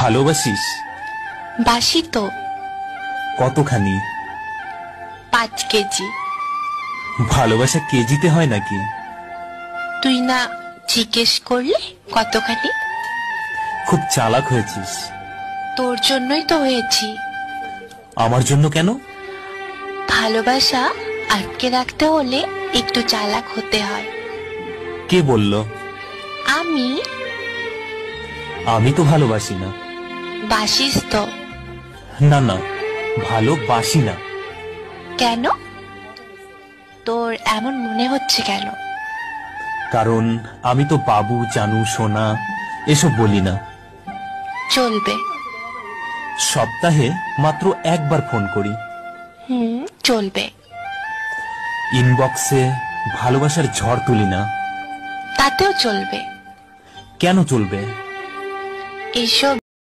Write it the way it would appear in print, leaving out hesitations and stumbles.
ভালোবাসিস? বাসি তো। কতখানি? 5 কেজি। ভালোবাসা কেজিতে হয় নাকি? তুই না জিজ্ঞেস করলে কতখানি? খুব চালাক হয়েছিস। তোর জন্যই তো হয়েছি। আমার জন্য কেন? ভালোবাসা আটকে রাখতে হলে একটু চালাক হতে হয়। কে বলল? আমি। আমি তো ভালোবাসি না। বাসিস তো। না না, ভালোবাসি না। কেন? তোর এমন মনে হচ্ছে কেন? কারণ আমি তো বাবু, জানু, সোনা এসব বলি না। চলবে। সপ্তাহে মাত্র একবার ফোন করি। চলবে। ইনবক্সে ভালোবাসার ঝড় তুলি না। তাতেও চলবে। কেন চলবে? এসব